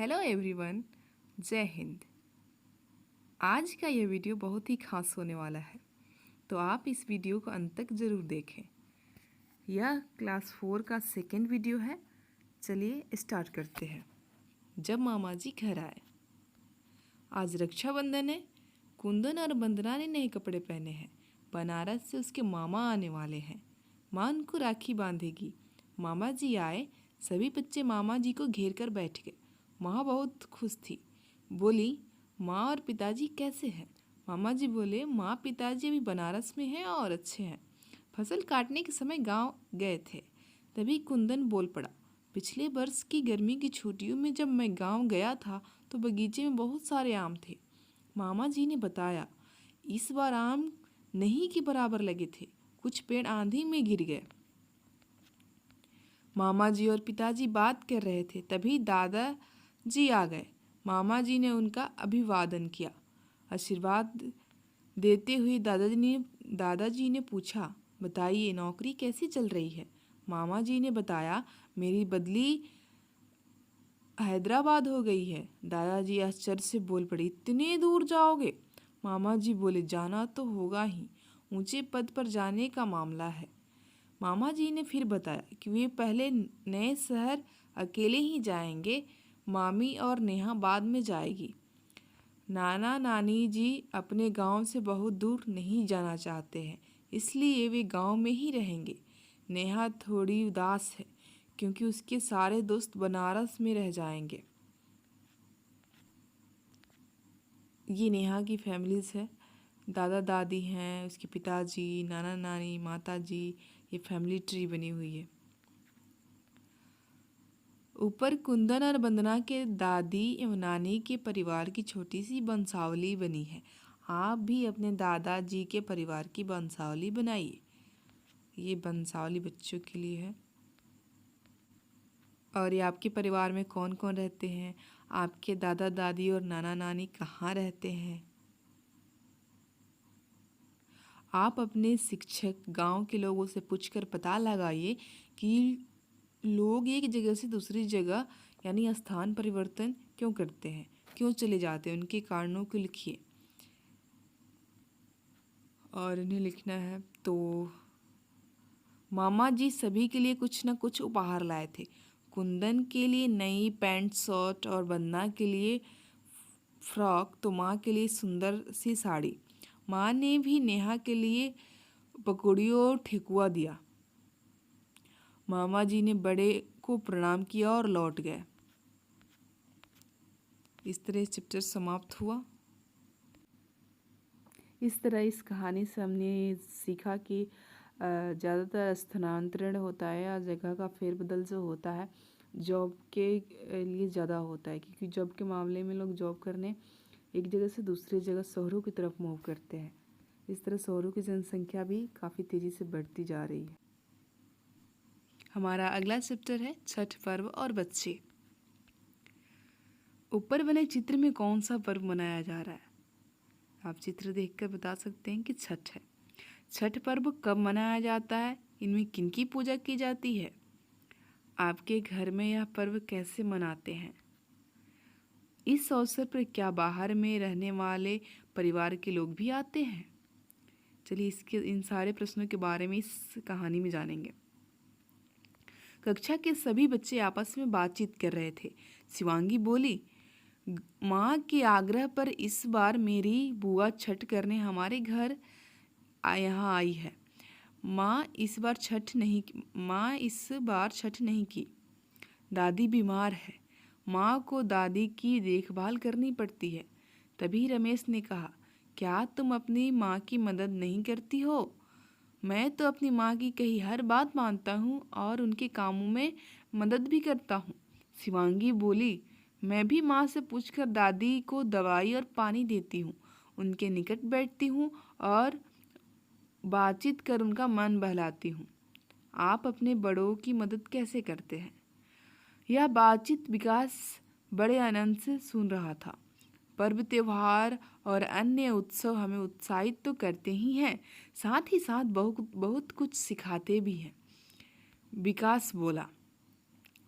Hello everyone, जय हिंद। आज का ये वीडियो बहुत ही खास होने वाला है, तो आप इस वीडियो को अंत तक ज़रूर देखें। यह क्लास 4 का सेकेंड वीडियो है। चलिए स्टार्ट करते हैं। जब मामा जी घर आए। आज रक्षाबंधन है। कुंदन और वंदना ने नए कपड़े पहने हैं। बनारस से उसके मामा आने वाले हैं। माँ उनको राखी बांधेगी। मामा जी आए। सभी बच्चे मामा जी को घेर कर बैठ गए। माँ बहुत खुश थी। बोली, माँ और पिताजी कैसे हैं? मामा जी बोले, माँ पिताजी अभी बनारस में हैं और अच्छे हैं। फसल काटने के समय गांव गए थे। तभी कुंदन बोल पड़ा, पिछले वर्ष की गर्मी की छुट्टियों में जब मैं गांव गया था तो बगीचे में बहुत सारे आम थे। मामा जी ने बताया, इस बार आम नहीं के बराबर लगे थे। कुछ पेड़ आंधी में गिर गए। मामा जी और पिताजी बात कर रहे थे, तभी दादाजी आ गए। मामा जी ने उनका अभिवादन किया। आशीर्वाद देते हुए दादाजी ने पूछा, बताइए नौकरी कैसी चल रही है? मामा जी ने बताया, मेरी बदली हैदराबाद हो गई है। दादाजी आश्चर्य से बोल पड़े, इतने दूर जाओगे? मामा जी बोले, जाना तो होगा ही, ऊंचे पद पर जाने का मामला है। मामा जी ने फिर बताया कि वे पहले नए शहर अकेले ही जाएंगे। मामी और नेहा बाद में जाएगी। नाना नानी जी अपने गांव से बहुत दूर नहीं जाना चाहते हैं, इसलिए वे गांव में ही रहेंगे। नेहा थोड़ी उदास है क्योंकि उसके सारे दोस्त बनारस में रह जाएंगे। ये नेहा की फैमिलीज है। दादा दादी हैं, उसके पिताजी, नाना नानी, माता जी। ये फैमिली ट्री बनी हुई है। ऊपर कुंदन और वंदना के दादी एवं नानी के परिवार की छोटी सी वंशावली बनी है। आप भी अपने दादाजी के परिवार की वंशावली बनाइए। ये वंशावली बच्चों के लिए है। और ये आपके परिवार में कौन कौन रहते हैं? आपके दादा दादी और नाना नानी कहाँ रहते हैं? आप अपने शिक्षक, गांव के लोगों से पूछकर पता लगाइए कि लोग एक जगह से दूसरी जगह यानी स्थान परिवर्तन क्यों करते हैं, क्यों चले जाते हैं, उनके कारणों को लिखिए। और इन्हें लिखना है तो मामा जी सभी के लिए कुछ न कुछ उपहार लाए थे। कुंदन के लिए नई पैंट शर्ट और वंदना के लिए फ्रॉक, तो माँ के लिए सुंदर सी साड़ी। माँ ने भी नेहा के लिए पकौड़ी और ठेकुआ दिया। मामा जी ने बड़े को प्रणाम किया और लौट गए। इस तरह चैप्टर समाप्त हुआ। इस तरह इस कहानी से हमने सीखा कि ज़्यादातर स्थानांतरण होता है या जगह का फेरबदल जो होता है जॉब के लिए ज़्यादा होता है, क्योंकि जॉब के मामले में लोग जॉब करने एक जगह से दूसरी जगह शहरों की तरफ मूव करते हैं। इस तरह शहरों की जनसंख्या भी काफ़ी तेज़ी से बढ़ती जा रही है। हमारा अगला चैप्टर है छठ पर्व और बच्चे। ऊपर बने चित्र में कौन सा पर्व मनाया जा रहा है? आप चित्र देखकर बता सकते हैं कि छठ है। छठ पर्व कब मनाया जाता है? इनमें किनकी पूजा की जाती है? आपके घर में यह पर्व कैसे मनाते हैं? इस अवसर पर क्या बाहर में रहने वाले परिवार के लोग भी आते हैं? चलिए इन सारे प्रश्नों के बारे में इस कहानी में जानेंगे। कक्षा के सभी बच्चे आपस में बातचीत कर रहे थे। शिवांगी बोली, माँ के आग्रह पर इस बार मेरी बुआ छठ करने हमारे घर यहाँ आई है। माँ इस बार छठ नहीं की। दादी बीमार है। माँ को दादी की देखभाल करनी पड़ती है। तभी रमेश ने कहा, क्या तुम अपनी माँ की मदद नहीं करती हो? मैं तो अपनी माँ की कही हर बात मानता हूँ और उनके कामों में मदद भी करता हूँ। शिवांगी बोली, मैं भी माँ से पूछकर दादी को दवाई और पानी देती हूँ, उनके निकट बैठती हूँ और बातचीत कर उनका मन बहलाती हूँ। आप अपने बड़ों की मदद कैसे करते हैं? यह बातचीत विकास बड़े आनंद से सुन रहा था। पर्व त्योहार और अन्य उत्सव हमें उत्साहित तो करते ही हैं, साथ ही साथ बहुत कुछ सिखाते भी हैं। विकास बोला,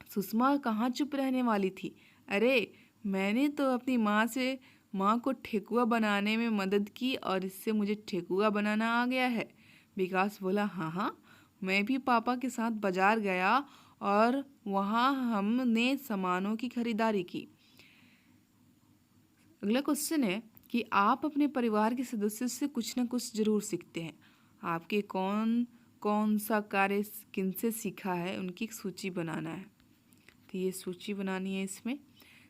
सुषमा कहाँ चुप रहने वाली थी? अरे मैंने तो अपनी माँ को ठेकुआ बनाने में मदद की और इससे मुझे ठेकुआ बनाना आ गया है। विकास बोला, हाँ हाँ, मैं भी पापा के साथ बाजार गया और वहाँ हमने सामानों की खरीदारी की। अगला क्वेश्चन है कि आप अपने परिवार के सदस्यों से कुछ ना कुछ जरूर सीखते हैं। आपके कौन कौन सा कार्य किनसे सीखा है, उनकी एक सूची बनाना है। तो ये सूची बनानी है। इसमें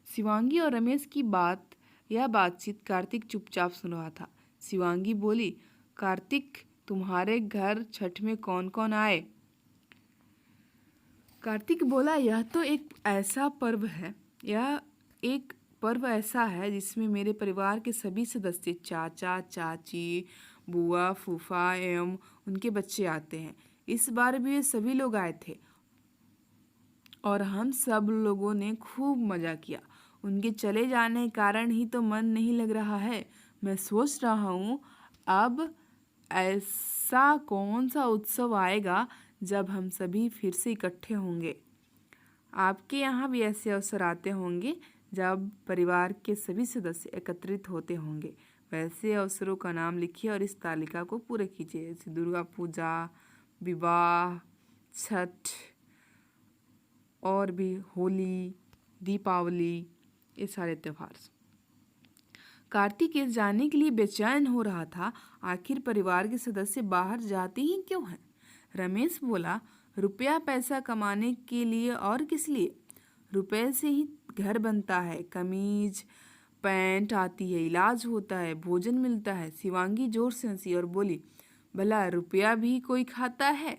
शिवांगी और रमेश की बातचीत कार्तिक चुपचाप सुन रहा था। शिवांगी बोली, कार्तिक, तुम्हारे घर छठ में कौन कौन आए? कार्तिक बोला, यह तो एक ऐसा पर्व है, यह एक पर्व ऐसा है जिसमें मेरे परिवार के सभी सदस्य, चाचा चाची, बुआ फूफा एवं उनके बच्चे आते हैं। इस बार भी ये सभी लोग आए थे और हम सब लोगों ने खूब मज़ा किया। उनके चले जाने के कारण ही तो मन नहीं लग रहा है। मैं सोच रहा हूँ अब ऐसा कौन सा उत्सव आएगा जब हम सभी फिर से इकट्ठे होंगे। आपके यहाँ भी ऐसे अवसर आते होंगे जब परिवार के सभी सदस्य एकत्रित होते होंगे। वैसे अवसरों का नाम लिखिए और इस तालिका को पूरा कीजिए, जैसे दुर्गा पूजा, विवाह, छठ और भी होली, दीपावली, ये सारे त्यौहार। कार्तिक इस जानने के लिए बेचैन हो रहा था, आखिर परिवार के सदस्य बाहर जाते ही क्यों हैं। रमेश बोला, रुपया पैसा कमाने के लिए और किस लिए? रुपए से ही घर बनता है, कमीज पैंट आती है, इलाज होता है, भोजन मिलता है। शिवांगी जोर से हंसी और बोली, भला रुपया भी कोई खाता है?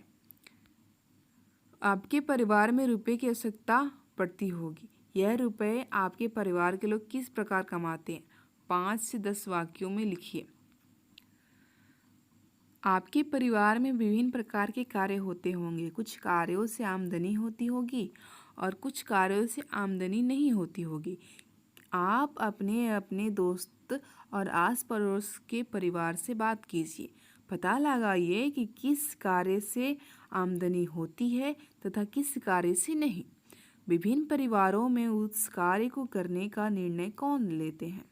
आपके परिवार में रुपए की आवश्यकता पड़ती होगी। यह रुपए आपके परिवार के लोग किस प्रकार कमाते हैं? 5 से 10 वाक्यों में लिखिए। आपके परिवार में विभिन्न प्रकार के कार्य होते होंगे। कुछ कार्यों से आमदनी होती होगी और कुछ कार्यों से आमदनी नहीं होती होगी। आप अपने अपने दोस्त और आस पड़ोस के परिवार से बात कीजिए। पता लगाइए कि किस कार्य से आमदनी होती है तथा किस कार्य से नहीं। विभिन्न परिवारों में उस कार्य को करने का निर्णय कौन लेते हैं?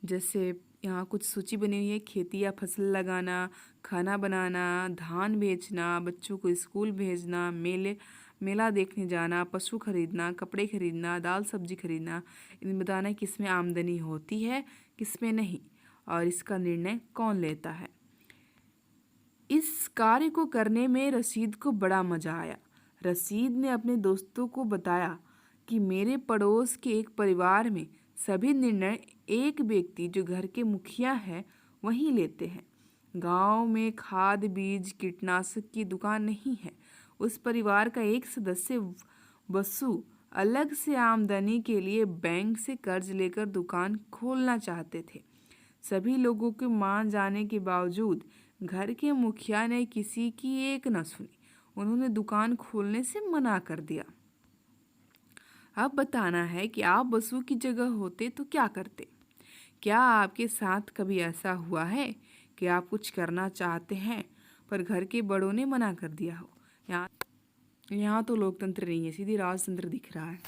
जैसे यहाँ कुछ सूची बनी हुई है। खेती या फसल लगाना, खाना बनाना, धान बेचना, बच्चों को स्कूल भेजना, मेला देखने जाना, पशु खरीदना, कपड़े खरीदना, दाल सब्जी खरीदना। इनमें बताना है किसमें आमदनी होती है, किसमें नहीं, और इसका निर्णय कौन लेता है। इस कार्य को करने में रशीद को बड़ा मज़ा आया। रशीद ने अपने दोस्तों को बताया कि मेरे पड़ोस के एक परिवार में सभी निर्णय एक व्यक्ति जो घर के मुखिया है वही लेते हैं। गांव में खाद बीज कीटनाशक की दुकान नहीं है। उस परिवार का एक सदस्य वसु अलग से आमदनी के लिए बैंक से कर्ज लेकर दुकान खोलना चाहते थे। सभी लोगों के मान जाने के बावजूद घर के मुखिया ने किसी की एक न सुनी। उन्होंने दुकान खोलने से मना कर दिया। अब बताना है कि आप बसु की जगह होते तो क्या करते। क्या आपके साथ कभी ऐसा हुआ है कि आप कुछ करना चाहते हैं पर घर के बड़ों ने मना कर दिया हो? यहाँ तो लोकतंत्र नहीं है, सीधी राजतंत्र दिख रहा है।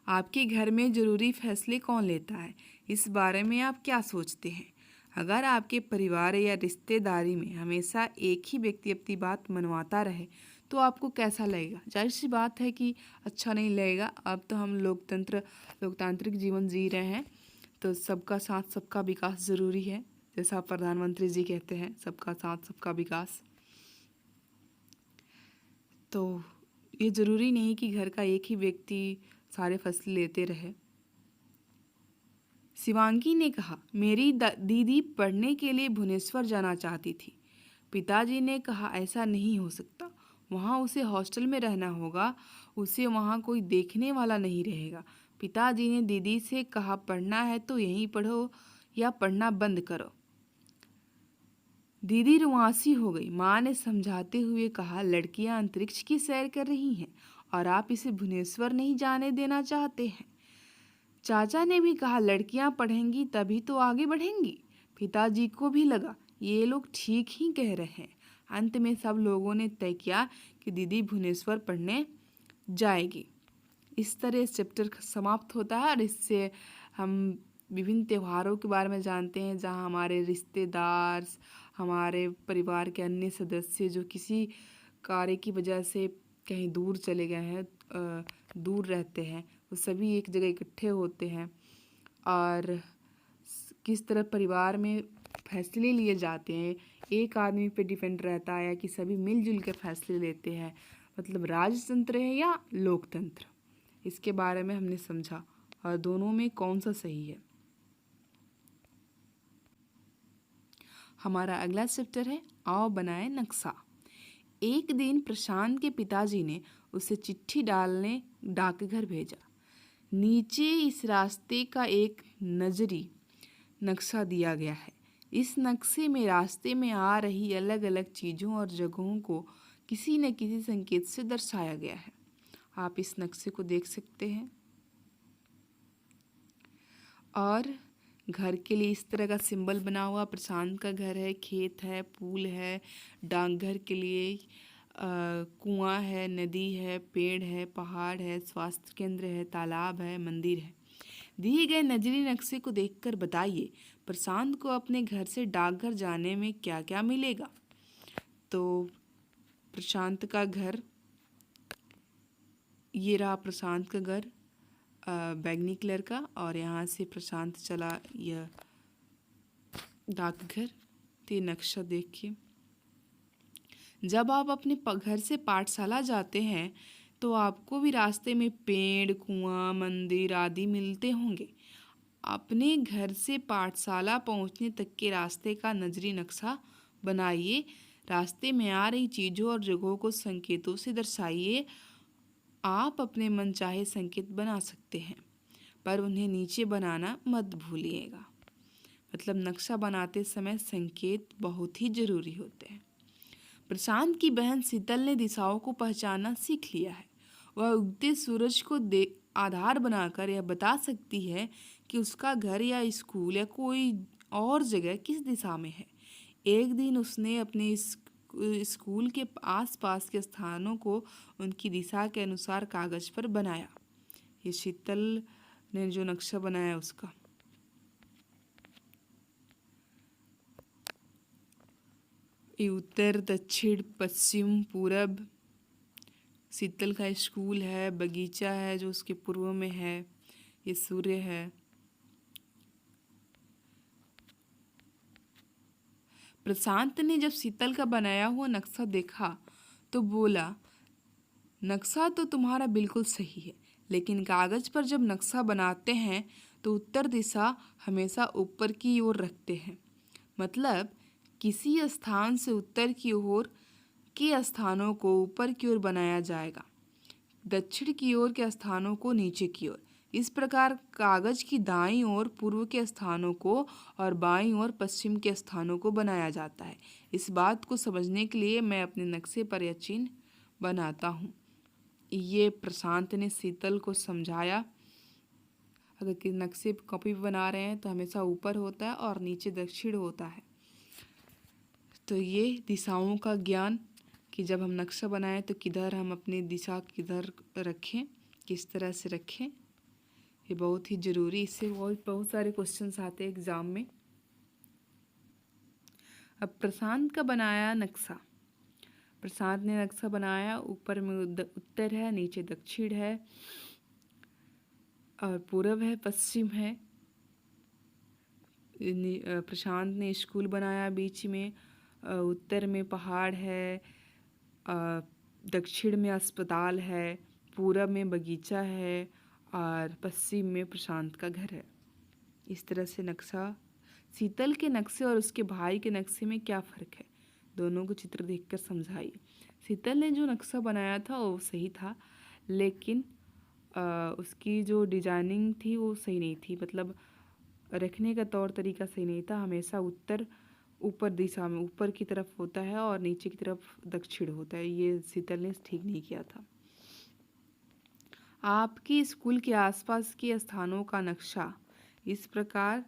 आपके घर में जरूरी फैसले कौन लेता है? इस बारे में आप क्या सोचते हैं? अगर आपके परिवार या रिश्तेदारी में हमेशा एक ही व्यक्ति अपनी बात मनवाता रहे तो आपको कैसा लगेगा? जाहिर सी बात है कि अच्छा नहीं लगेगा। अब तो हम लोकतांत्रिक जीवन जी रहे हैं, तो सबका साथ सबका विकास ज़रूरी है। जैसा प्रधानमंत्री जी कहते हैं, सबका साथ सबका विकास। तो ये ज़रूरी नहीं कि घर का एक ही व्यक्ति सारे फैसले लेते रहे। शिवांगी ने कहा, मेरी दीदी पढ़ने के लिए भुवनेश्वर जाना चाहती थी। पिताजी ने कहा, ऐसा नहीं हो सकता, वहाँ उसे हॉस्टल में रहना होगा, उसे वहाँ कोई देखने वाला नहीं रहेगा। पिताजी ने दीदी से कहा, पढ़ना है तो यहीं पढ़ो या पढ़ना बंद करो। दीदी रुआंसी हो गई। माँ ने समझाते हुए कहा, लड़कियाँ अंतरिक्ष की सैर कर रही हैं और आप इसे भुवनेश्वर नहीं जाने देना चाहते हैं। चाचा ने भी कहा, लड़कियां पढ़ेंगी तभी तो आगे बढ़ेंगी। पिताजी को भी लगा ये लोग ठीक ही कह रहे हैं। अंत में सब लोगों ने तय किया कि दीदी भुवनेश्वर पढ़ने जाएगी। इस तरह इस चैप्टर समाप्त होता है और इससे हम विभिन्न त्योहारों के बारे में जानते हैं, जहाँ हमारे रिश्तेदार, हमारे परिवार के अन्य सदस्य जो किसी कार्य की वजह से कहीं दूर चले गए हैं, दूर रहते हैं, वो सभी एक जगह इकट्ठे होते हैं और किस तरह परिवार में फैसले लिए जाते हैं, एक आदमी पे डिपेंड रहता है या कि सभी मिलजुल के फैसले लेते हैं, मतलब राजतंत्र है या लोकतंत्र, इसके बारे में हमने समझा और दोनों में कौन सा सही है। हमारा अगला चैप्टर है आओ बनाए नक्शा। एक दिन प्रशांत के पिताजी ने उसे चिट्ठी डालने डाकघर भेजा। नीचे इस रास्ते का एक नजरी नक्शा दिया गया है। इस नक्शे में रास्ते में आ रही अलग अलग चीज़ों और जगहों को किसी न किसी संकेत से दर्शाया गया है। आप इस नक्शे को देख सकते हैं और घर के लिए इस तरह का सिंबल बना हुआ प्रशांत का घर है, खेत है, पुल है, डाकघर के लिए कुआं है, नदी है, पेड़ है, पहाड़ है, स्वास्थ्य केंद्र है, तालाब है, मंदिर है। दिए गए नजरी नक्शे को देखकर बताइए प्रशांत को अपने घर से डाकघर जाने में क्या क्या मिलेगा। तो प्रशांत का घर, ये रहा प्रशांत का घर बैगनी कलर का, और यहाँ से प्रशांत चला यह डाकघर। तो ये नक्शा देखिए। जब आप अपने घर से पाठशाला जाते हैं तो आपको भी रास्ते में पेड़, कुआं, मंदिर आदि मिलते होंगे। अपने घर से पाठशाला पहुंचने तक के रास्ते का नजरी नक्शा बनाइए। रास्ते में आ रही चीज़ों और जगहों को संकेतों से दर्शाइए। आप अपने मनचाहे संकेत बना सकते हैं, पर उन्हें नीचे बनाना मत भूलिएगा। मतलब नक्शा बनाते समय संकेत बहुत ही जरूरी होते हैं। प्रशांत की बहन शीतल ने दिशाओं को पहचानना सीख लिया है। वह उगते सूरज को आधार बनाकर यह बता सकती है कि उसका घर या स्कूल या कोई और जगह किस दिशा में है। एक दिन उसने अपने स्कूल के आसपास के स्थानों को उनकी दिशा के अनुसार कागज पर बनाया। ये शीतल ने जो नक्शा बनाया उसका। ये उत्तर, दक्षिण, पश्चिम, पूरब। शीतल का स्कूल है, बगीचा है जो उसके पूर्व में है, ये सूर्य है। प्रशांत ने जब शीतल का बनाया हुआ नक्शा देखा तो बोला, नक्शा तो तुम्हारा बिल्कुल सही है, लेकिन कागज पर जब नक्शा बनाते हैं तो उत्तर दिशा हमेशा ऊपर की ओर रखते हैं। मतलब किसी स्थान से उत्तर की ओर के स्थानों को ऊपर की ओर बनाया जाएगा, दक्षिण की ओर के स्थानों को नीचे की ओर। इस प्रकार कागज की दाईं ओर पूर्व के स्थानों को और बाईं ओर पश्चिम के स्थानों को बनाया जाता है। इस बात को समझने के लिए मैं अपने नक्शे पर यह चिन्ह बनाता हूँ। ये प्रशांत ने शीतल को समझाया। अगर कि नक्शे कॉपी बना रहे हैं तो हमेशा ऊपर होता है और नीचे दक्षिण होता है। तो ये दिशाओं का ज्ञान कि जब हम नक्शा बनाएं तो किधर हम अपनी दिशा किधर रखें, किस तरह से रखें, ये बहुत ही ज़रूरी। इससे बहुत सारे क्वेश्चंस आते हैं एग्ज़ाम में। अब प्रशांत का बनाया नक्शा। प्रशांत ने नक्शा बनाया, ऊपर में उत्तर है, नीचे दक्षिण है और पूरब है, पश्चिम है। प्रशांत ने स्कूल बनाया बीच में, उत्तर में पहाड़ है, दक्षिण में अस्पताल है, पूरब में बगीचा है और पश्चिम में प्रशांत का घर है। इस तरह से नक्शा। शीतल के नक्शे और उसके भाई के नक्शे में क्या फ़र्क है, दोनों को चित्र देखकर समझाइए। शीतल ने जो नक्शा बनाया था वो सही था, लेकिन उसकी जो डिजाइनिंग थी वो सही नहीं थी, मतलब रखने का तौर तरीका सही नहीं था। हमेशा उत्तर ऊपर दिशा में ऊपर की तरफ होता है और नीचे की तरफ दक्षिण होता है, ये शीतल ने ठीक नहीं किया था। आपके स्कूल के आसपास के स्थानों का नक्शा इस प्रकार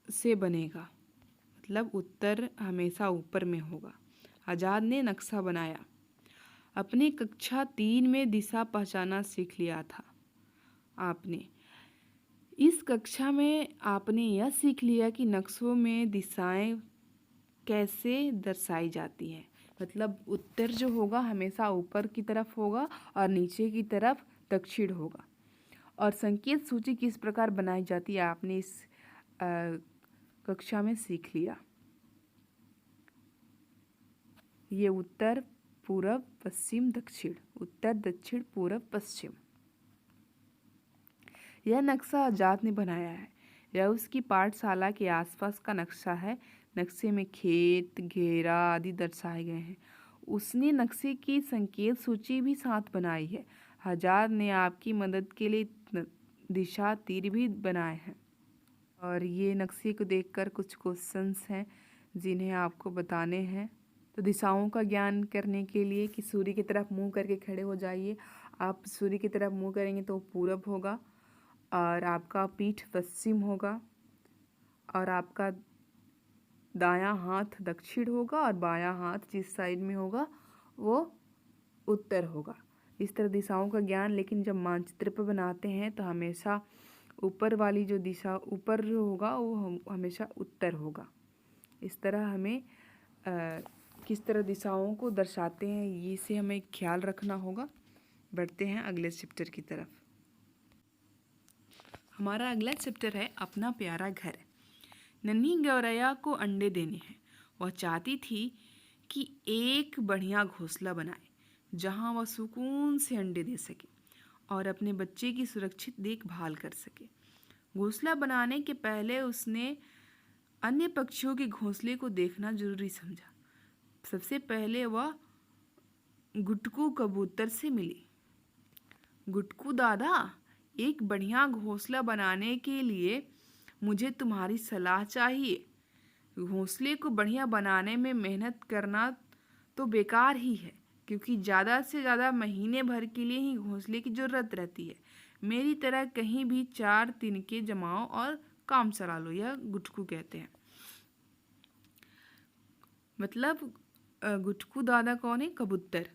से बनेगा, मतलब उत्तर हमेशा ऊपर में होगा। आज़ाद ने नक्शा बनाया। अपने कक्षा 3 में दिशा पहचाना सीख लिया था। आपने इस कक्षा में आपने यह सीख लिया कि नक्शों में दिशाएं कैसे दर्शाई जाती हैं। मतलब उत्तर जो होगा हमेशा ऊपर की तरफ होगा और नीचे की तरफ दक्षिण होगा। और संकेत सूची किस प्रकार बनाई जाती है आपने इस कक्षा में सीख लिया। ये उत्तर, पूरब, पश्चिम, दक्षिण, उत्तर, दक्षिण, पूरब, पश्चिम। यह नक्शा आजाद ने बनाया है। यह उसकी पाठशाला के आसपास का नक्शा है। नक्शे में खेत, घेरा आदि दर्शाए गए हैं। उसने नक्शे की संकेत सूची भी साथ बनाई है। आजाद ने आपकी मदद के लिए दिशा तीर भी बनाए हैं। और ये नक्शे को देखकर कुछ क्वेश्चंस हैं जिन्हें आपको बताने हैं। तो दिशाओं का ज्ञान करने के लिए कि सूर्य की तरफ मुंह करके खड़े हो जाइए। आप सूर्य की तरफ मुंह करेंगे तो पूरब होगा और आपका पीठ पश्चिम होगा और आपका दायां हाथ दक्षिण होगा और बायां हाथ जिस साइड में होगा वो उत्तर होगा। इस तरह दिशाओं का ज्ञान। लेकिन जब मानचित्र पर बनाते हैं तो हमेशा ऊपर वाली जो दिशा ऊपर जो होगा वो हमेशा उत्तर होगा। इस तरह हमें किस तरह दिशाओं को दर्शाते हैं ये से हमें ख्याल रखना होगा। बढ़ते हैं अगले चैप्टर की तरफ। हमारा अगला चैप्टर है अपना प्यारा घर। नन्ही गौरैया को अंडे देने हैं। वह चाहती थी कि एक बढ़िया घोंसला बनाए जहां वह सुकून से अंडे दे सके और अपने बच्चे की सुरक्षित देखभाल कर सके। घोंसला बनाने के पहले उसने अन्य पक्षियों के घोंसले को देखना जरूरी समझा। सबसे पहले वह गुटकू कबूतर से मिली। गुटकू दादा, एक बढ़िया घोंसला बनाने के लिए मुझे तुम्हारी सलाह चाहिए। घोंसले को बढ़िया बनाने में मेहनत करना तो बेकार ही है क्योंकि ज़्यादा से ज़्यादा महीने भर के लिए ही घोंसले की ज़रूरत रहती है। मेरी तरह कहीं भी 4 तिनके जमाओ और काम चला लो, यह गुटकू कहते हैं। मतलब गुटकू दादा कौन है? कबूतर।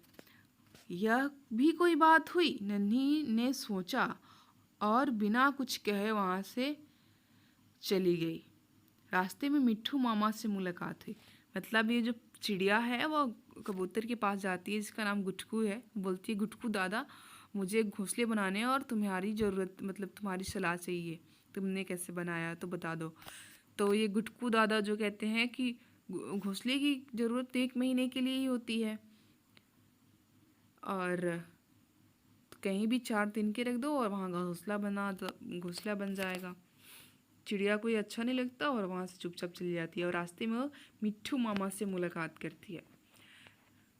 यह भी कोई बात हुई, नन्ही ने सोचा और बिना कुछ कहे वहाँ से चली गई। रास्ते में मिट्ठू मामा से मुलाकात हुई। मतलब ये जो चिड़िया है वो कबूतर के पास जाती है जिसका नाम गुटकू है। बोलती है गुटकू दादा, मुझे घोंसले बनाने हैं और तुम्हारी ज़रूरत मतलब तुम्हारी सलाह चाहिए। तुमने कैसे बनाया तो बता दो। तो ये गुटकू दादा जो कहते हैं कि घोंसले की ज़रूरत 1 महीने के लिए ही होती है और कहीं भी 4 तिनके रख दो और वहाँ घोंसला बन जाएगा। चिड़िया को ये अच्छा नहीं लगता और वहाँ से चुपचाप चली जाती है और रास्ते में वो मिट्ठू मामा से मुलाकात करती है।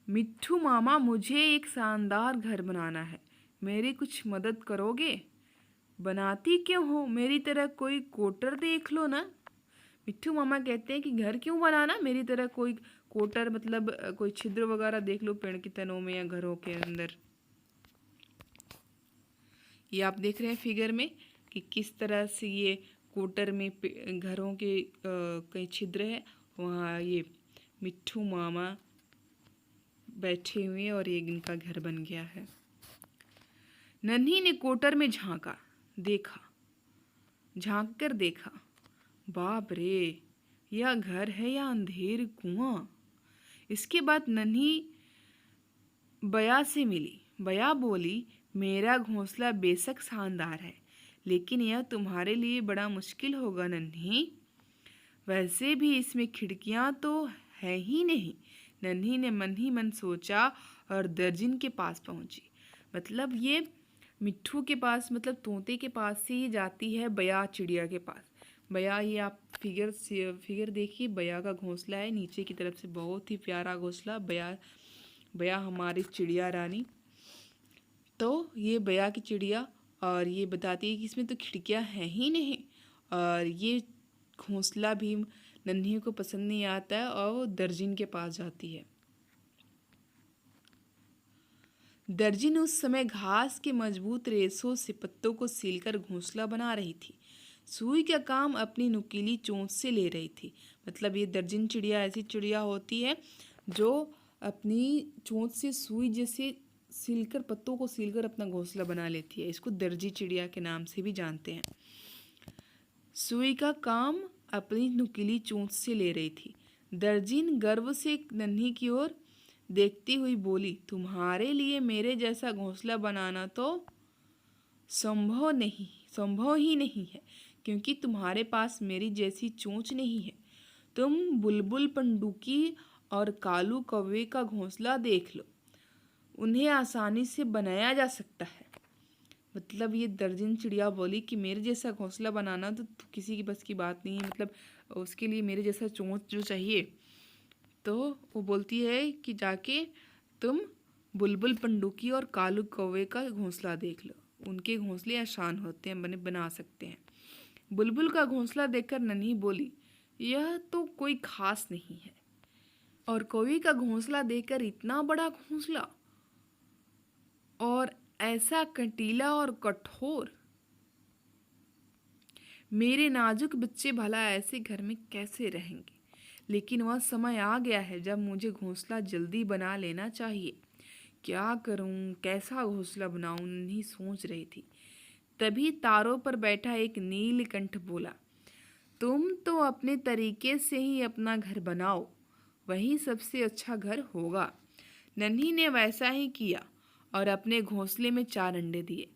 मिट्ठू मामा, मुझे एक शानदार घर बनाना है, मेरी कुछ मदद करोगे? बनाती क्यों हो? मेरी तरह कोई कोटर देख लो ना। मिट्ठू मामा कहते हैं कि घर क्यों बनाना, मेरी तरह कोई कोटर मतलब कोई छिद्र वगैरह देख लो पेड़ की तनों में या घरों के अंदर। ये आप देख रहे हैं फिगर में कि किस तरह से ये कोटर में घरों के कई छिद्र है, वहाँ ये मिट्ठू मामा बैठे हुए और ये इनका घर बन गया है। नन्ही ने कोटर में झांक कर देखा। बाप रे, यह घर है या अंधेर कुआं। इसके बाद नन्ही बया से मिली। बया बोली, मेरा घोंसला बेशक शानदार है लेकिन यह तुम्हारे लिए बड़ा मुश्किल होगा नन्ही। वैसे भी इसमें खिड़कियां तो है ही नहीं। नन्ही ने मन ही मन सोचा और दर्जिन के पास पहुंची। मतलब ये मिट्ठू के पास मतलब तोते के पास से ही जाती है बया चिड़िया के पास। बया, ये आप फिगर देखिए, बया का घोंसला है नीचे की तरफ से, बहुत ही प्यारा घोंसला। बया हमारी चिड़िया रानी। तो ये बया की चिड़िया और ये बताती है कि इसमें तो खिड़कियां हैं ही नहीं और ये घोंसला भी नन्ही को पसंद नहीं आता है और वो दर्जिन के पास जाती है। दर्जिन उस समय घास के मजबूत रेशों से पत्तों को सीलकर घोंसला बना रही थी। सुई का काम अपनी नुकीली चोंच से ले रही थी। मतलब ये दर्जिन चिड़िया ऐसी चिड़िया होती है जो अपनी चोंच से सुई जैसे सिलकर, पत्तों को सिलकर अपना घोंसला बना लेती है। इसको दर्जी चिड़िया के नाम से भी जानते हैं। सुई का काम अपनी नुकीली चोंच से ले रही थी। दर्जिन गर्व से नन्ही की ओर देखती हुई बोली, तुम्हारे लिए मेरे जैसा घोंसला बनाना तो संभव ही नहीं है, क्योंकि तुम्हारे पास मेरी जैसी चोंच नहीं है। तुम बुलबुल पंडुकी और कालू कौवे का घोंसला देख लो, उन्हें आसानी से बनाया जा सकता है। मतलब ये दर्जन चिड़िया बोली कि मेरे जैसा घोंसला बनाना तो किसी की बस की बात नहीं है, मतलब उसके लिए मेरे जैसा चोंच जो चाहिए। तो वो बोलती है कि जाके तुम बुलबुल पंडुकी और कालू कौवे का घोंसला देख लो, उनके घोंसले आसान होते हैं, बना सकते हैं। बुलबुल का घोंसला देखकर नन्ही बोली, यह तो कोई खास नहीं है। और कौवे का घोंसला देखकर इतना बड़ा घोंसला और ऐसा कंटीला और कठोर, मेरे नाजुक बच्चे भला ऐसे घर में कैसे रहेंगे। लेकिन वह समय आ गया है जब मुझे घोंसला जल्दी बना लेना चाहिए। क्या करूं, कैसा घोंसला बनाऊं, नहीं सोच रही थी। तभी तारों पर बैठा एक नीलकंठ बोला, तुम तो अपने तरीके से ही अपना घर बनाओ, वही सबसे अच्छा घर होगा। नन्ही ने वैसा ही किया और अपने घोंसले में 4 अंडे दिए।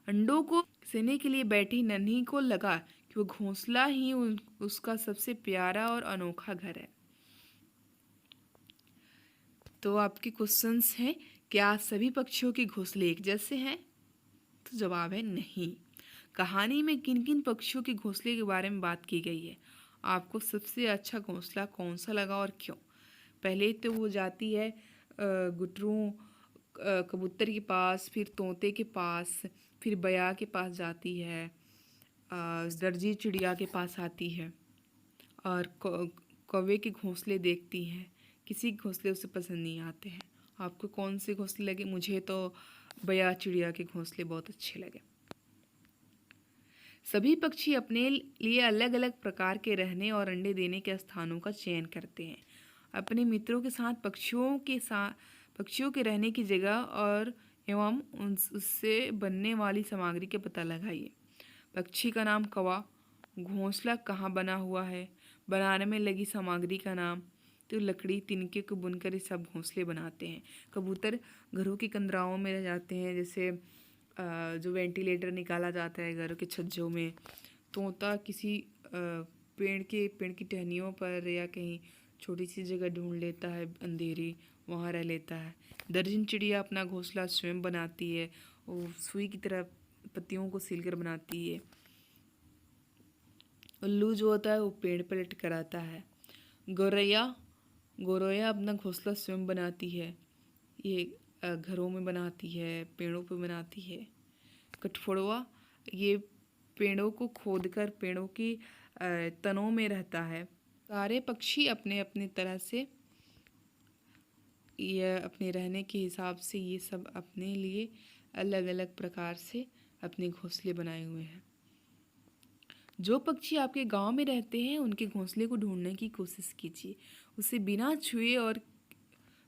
अंडों को सेने के लिए बैठी नन्ही को लगा कि वो घोंसला ही उसका सबसे प्यारा और अनोखा घर है। तो आपके क्वेश्चंस हैं, क्या सभी पक्षियों के घोंसले एक जैसे हैं? तो जवाब है नहीं। कहानी में किन किन पक्षियों के घोंसले के बारे में बात की गई है? आपको सबसे अच्छा घोंसला कौन सा लगा और क्यों? पहले तो वो जाती है गुटरों कबूतर के पास, फिर तोते के पास, फिर बया के पास जाती है, दर्जी चिड़िया के पास आती है और कौवे के घोंसले देखती हैं। किसी घोंसले उसे पसंद नहीं आते हैं। आपको कौन से घोंसले लगे? मुझे तो बया चिड़िया के घोंसले बहुत अच्छे लगे। सभी पक्षी अपने लिए अलग अलग प्रकार के रहने और अंडे देने के स्थानों का चयन करते हैं। अपने मित्रों के साथ पक्षियों के रहने की जगह और एवं उससे बनने वाली सामग्री का पता लगाइए। पक्षी का नाम कौवा, घोंसला कहाँ बना हुआ है, बनाने में लगी सामग्री का नाम, तो लकड़ी तिनके को बुनकर ये सब घोंसले बनाते हैं। कबूतर घरों के कंदराओं में रह जाते हैं, जैसे जो वेंटिलेटर निकाला जाता है घरों के छज्जों में। तोता किसी पेड़ की टहनियों पर या कहीं छोटी सी जगह ढूंढ लेता है अंधेरी, वहाँ रह लेता है। दर्जन चिड़िया अपना घोंसला स्वयं बनाती है, वो सुई की तरह पत्तियों को सीलकर बनाती है। उल्लू जो होता है वो पेड़ पर लटकर आता है। गौरैया अपना घोंसला स्वयं बनाती है, ये घरों में बनाती है, पेड़ों पे बनाती है। कठफोड़वा ये पेड़ों को खोदकर पेड़ों की तनों में रहता है। सारे पक्षी अपने अपने तरह से ये अपने रहने के हिसाब से ये सब अपने लिए अलग अलग प्रकार से अपने घोंसले बनाए हुए हैं। जो पक्षी आपके गांव में रहते हैं उनके घोंसले को ढूंढने की कोशिश कीजिए, उसे बिना छुए और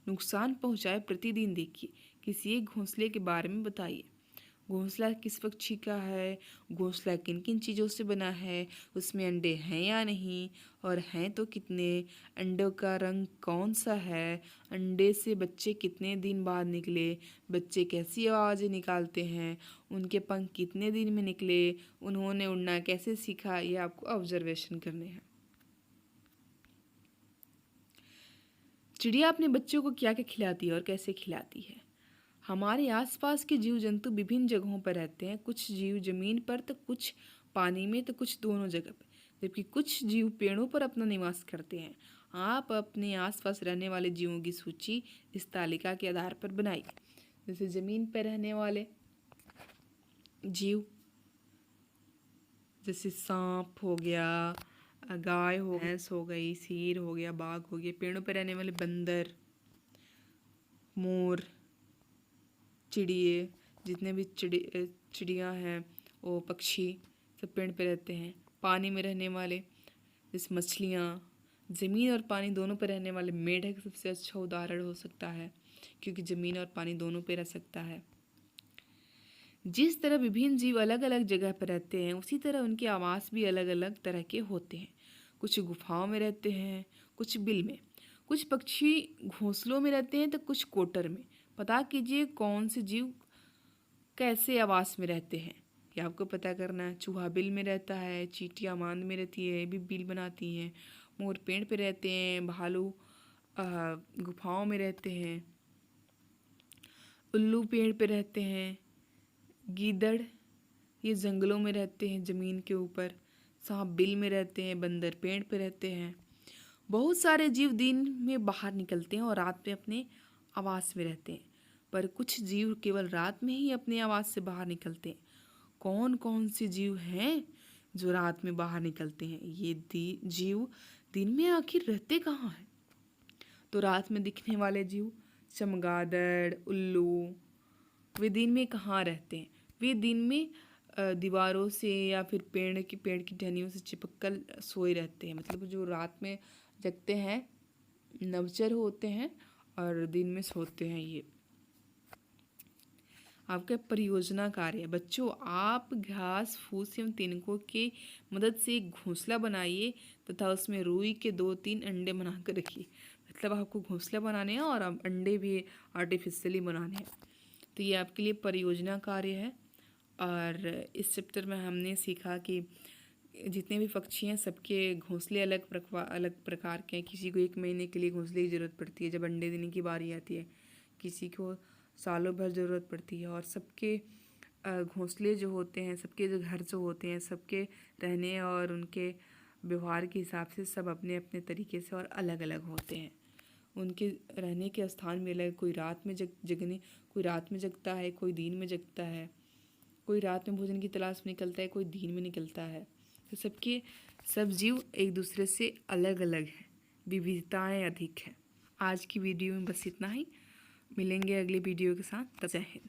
नुकसान पहुंचाए प्रतिदिन देखिए। किसी एक घोंसले के बारे में बताइए। घोंसला किस पक्षी का है, घोंसला किन किन चीज़ों से बना है, उसमें अंडे हैं या नहीं, और हैं तो कितने, अंडों का रंग कौन सा है, अंडे से बच्चे कितने दिन बाद निकले, बच्चे कैसी आवाज़ें निकालते हैं, उनके पंख कितने दिन में निकले, उन्होंने उड़ना कैसे सीखा, ये आपको ऑब्जर्वेशन करने हैं। चिड़िया अपने बच्चों को क्या क्या खिलाती है और कैसे खिलाती है? हमारे आसपास के जीव जंतु विभिन्न जगहों पर रहते हैं। कुछ जीव जमीन पर तो कुछ पानी में तो कुछ दोनों जगह पर, जबकि कुछ जीव पेड़ों पर अपना निवास करते हैं। आप अपने आसपास रहने वाले जीवों की सूची इस तालिका के आधार पर बनाइए। जैसे जमीन पर रहने वाले जीव, जैसे सांप हो गया, गाय हो, भैंस हो गई, शेर हो गया, बाघ हो गया। पेड़ों पर रहने वाले बंदर, मोर, चिड़िए, जितने भी चिड़िया हैं, वो पक्षी सब पेड़ पे रहते हैं। पानी में रहने वाले जैसे मछलियाँ, ज़मीन और पानी दोनों पर रहने वाले मेढक सबसे अच्छा उदाहरण हो सकता है, क्योंकि ज़मीन और पानी दोनों पे रह सकता है। जिस तरह विभिन्न जीव अलग अलग जगह पर रहते हैं, उसी तरह उनके आवास भी अलग अलग तरह के होते हैं। कुछ गुफाओं में रहते हैं, कुछ बिल में। कुछ पक्षी घोंसलों में रहते हैं तो कुछ कोटर में। पता कीजिए कौन से जीव कैसे आवास में रहते हैं, ये आपको पता करना है। चूहा बिल में रहता है, चींटियाँ मांद में रहती है, ये भी बिल बनाती हैं। मोर पेड़ पे रहते हैं, भालू गुफाओं में रहते हैं, उल्लू पेड़ पे रहते हैं, गीदड़ ये जंगलों में रहते हैं ज़मीन के ऊपर, सांप बिल में रहते हैं, बंदर पेड़ पे रहते हैं। बहुत सारे जीव दिन में बाहर निकलते हैं और रात में अपने आवास में रहते हैं, पर कुछ जीव केवल रात में ही अपने आवास से बाहर निकलते हैं। कौन कौन से जीव हैं जो रात में बाहर निकलते हैं? ये जीव दिन में आखिर रहते कहाँ हैं? तो रात में दिखने वाले जीव चमगादड़, उल्लू, वे दिन में कहाँ रहते हैं? वे दिन में दीवारों से या फिर पेड़ की टहनियों से चिपक कर सोए रहते हैं। मतलब जो रात में जगते हैं नवचर होते हैं और दिन में सोते हैं। ये आपका परियोजना कार्य है। बच्चों, आप घास फूस एवं तिनकों की मदद से एक घोंसला बनाइए तथा उसमें रुई के 2-3 अंडे बनाकर रखिए। मतलब आपको घोंसला बनाने हैं और अंडे भी आर्टिफिशियली बनाने हैं। तो ये आपके लिए परियोजना कार्य है। और इस चैप्टर में हमने सीखा कि जितने भी पक्षी हैं सबके घोंसले अलग प्रकार के हैं। किसी को 1 महीने के लिए घोंसले की ज़रूरत पड़ती है जब अंडे देने की बारी आती है, किसी को सालों भर ज़रूरत पड़ती है। और सबके घोंसले जो होते हैं, सबके जो घर जो होते हैं, सबके रहने और उनके व्यवहार के हिसाब से सब अपने अपने तरीके से और अलग अलग होते हैं। उनके रहने के स्थान भी अलग, कोई रात में कोई रात में जगता है, कोई दिन में जगता है, कोई रात में भोजन की तलाश में निकलता है, कोई दिन में निकलता है। तो सब जीव एक दूसरे से अलग अलग हैं, विविधताएं अधिक हैं। आज की वीडियो में बस इतना ही। मिलेंगे अगले वीडियो के साथ। जय हिंद।